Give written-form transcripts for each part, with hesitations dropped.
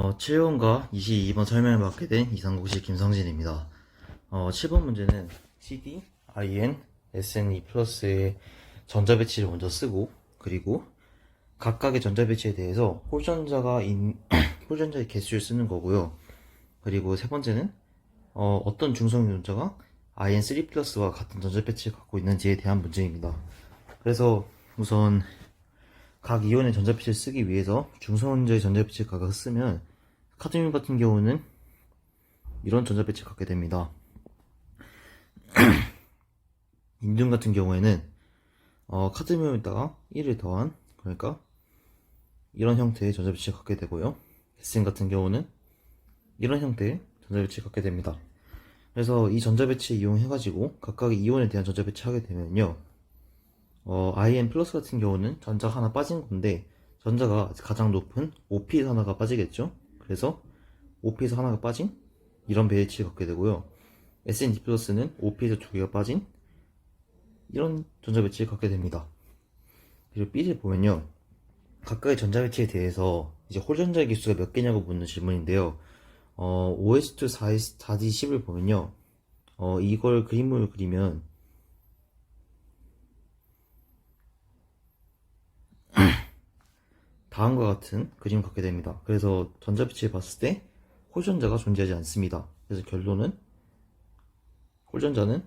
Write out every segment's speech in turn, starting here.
7번과 22번 설명을 받게 된 이상국시 김성진입니다. 7번 문제는 CD, IN, SN2 플러스의 전자배치를 먼저 쓰고, 그리고 각각의 전자배치에 대해서 홀전자의 개수를 쓰는 거고요. 그리고 세 번째는 어떤 중성이온자가 IN3 플러스와 같은 전자배치를 갖고 있는지에 대한 문제입니다. 그래서 우선 각 이온의 전자배치를 쓰기 위해서 중성원자의 전자배치를 각각 쓰면 카드뮴 같은 경우는 이런 전자배치를 갖게 됩니다. 인듐 같은 경우에는 카드뮴에다가 1을 더한, 그러니까 이런 형태의 전자배치를 갖게 되고요. SN 같은 경우는 이런 형태의 전자배치를 갖게 됩니다. 그래서 이 전자배치 이용해가지고 각각의 이온에 대한 전자배치 하게 되면요, IN 플러스 같은 경우는 전자가 하나 빠진 건데, 전자가 가장 높은 OP에서 하나가 빠지겠죠. 그래서 OP에서 하나가 빠진 이런 배치를 갖게 되고요. SN2 플러스는 OP에서 두 개가 빠진 이런 전자배치를 갖게 됩니다. 그리고 B를 보면요, 각각의 전자배치에 대해서 이제 홀전자의 개수가 몇 개냐고 묻는 질문인데요. OS2 4D10을 보면요, 이걸 그림을 그리면 다음과 같은 그림을 갖게 됩니다. 그래서 전자배치를 봤을 때 홀전자가 존재하지 않습니다. 그래서 결론은 홀전자는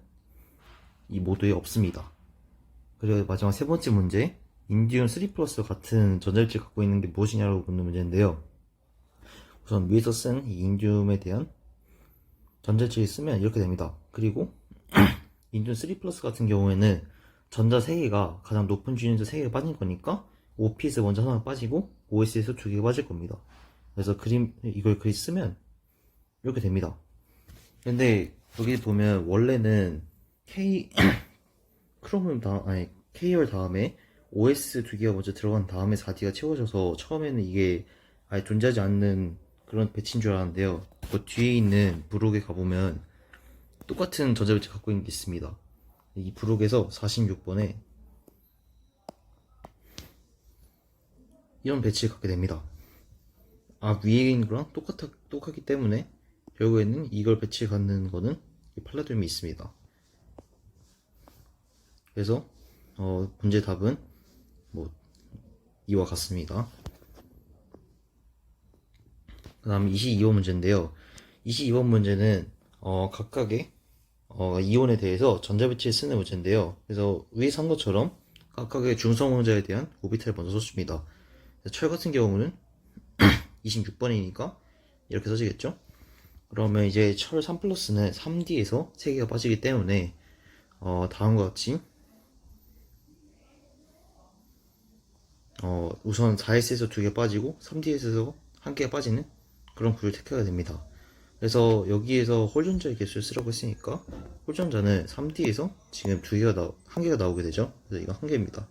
이 모두에 없습니다. 그리고 마지막 세 번째 문제, 인디움 3 플러스 같은 전자배치를 갖고 있는 게 무엇이냐고 묻는 문제인데요. 우선 위에서 쓴 이 인디움에 대한 전자배치를 쓰면 이렇게 됩니다. 그리고 인디움 3 플러스 같은 경우에는 전자 3개가 가장 높은 주인자 3개가 빠진 거니까 OP에서 먼저 하나가 빠지고 OS에서 2개가 빠질 겁니다. 그래서 이걸 글이 쓰면 이렇게 됩니다. 근데 여기 보면 원래는 KR 다음에 OS 2개가 먼저 들어간 다음에 4D가 채워져서 처음에는 이게 아예 존재하지 않는 그런 배치인 줄 알았는데요. 그 뒤에 있는 부록에 가보면 똑같은 전자배치 갖고 있는 게 있습니다. 이 부록에서 46번에 이런 배치를 갖게 됩니다. 위에 있는 거랑 똑같기 때문에 결국에는 이걸 배치 갖는 거는 팔라듐이 있습니다. 그래서 문제 답은 이와 같습니다. 그 다음 22번 문제인데요. 22번 문제는 각각의 이온에 대해서 전자배치를 쓰는 문제인데요. 그래서 위에 산 것처럼 각각의 중성원자에 대한 오비탈을 먼저 써줍니다. 철 같은 경우는 26번이니까 이렇게 써지겠죠. 그러면 이제 철 3 플러스는 3D에서 3개가 빠지기 때문에 다음과 같이 우선 4S에서 2개 빠지고 3D에서 1개가 빠지는 그런 구조를 택하게 됩니다. 그래서 여기에서 홀전자의 개수를 쓰라고 했으니까 홀전자는 3D에서 지금 1개가 나오게 되죠. 그래서 이건 1개입니다.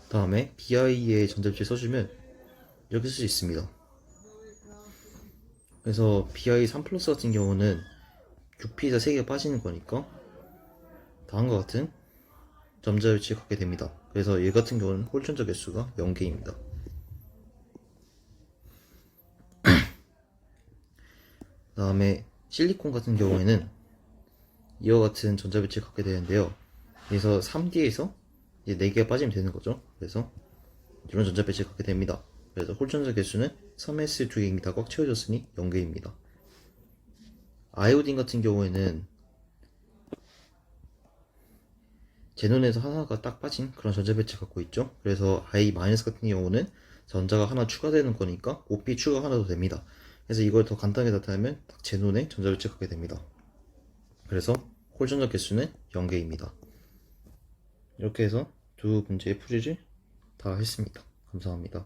다음에 BI의 전자배치 써주면 이렇게 쓸 수 있습니다. 그래서 BI 3 플러스 같은 경우는 6P에서 3개가 빠지는 거니까 다음과 같은 전자배치를 갖게 됩니다. 그래서 얘 같은 경우는 홀전자 개수가 0개입니다. 그 다음에 실리콘 같은 경우에는 이와 같은 전자배치를 갖게 되는데요. 그래서 3D에서 이제 4개가 빠지면 되는 거죠. 그래서 이런 전자배치를 갖게 됩니다. 그래서 홀전자 개수는 3S 2개입니다. 다 꽉 채워졌으니 0개입니다. 아이오딘 같은 경우에는 제논에서 하나가 딱 빠진 그런 전자배치 갖고 있죠. 그래서 I- 같은 경우는 전자가 하나 추가되는 거니까 OP 추가 하나 더 됩니다. 그래서 이걸 더 간단하게 나타내면 딱 제논에 전자배치 갖게 됩니다. 그래서 홀전자 개수는 0개입니다. 이렇게 해서 두 문제의 풀이를 다 했습니다. 감사합니다.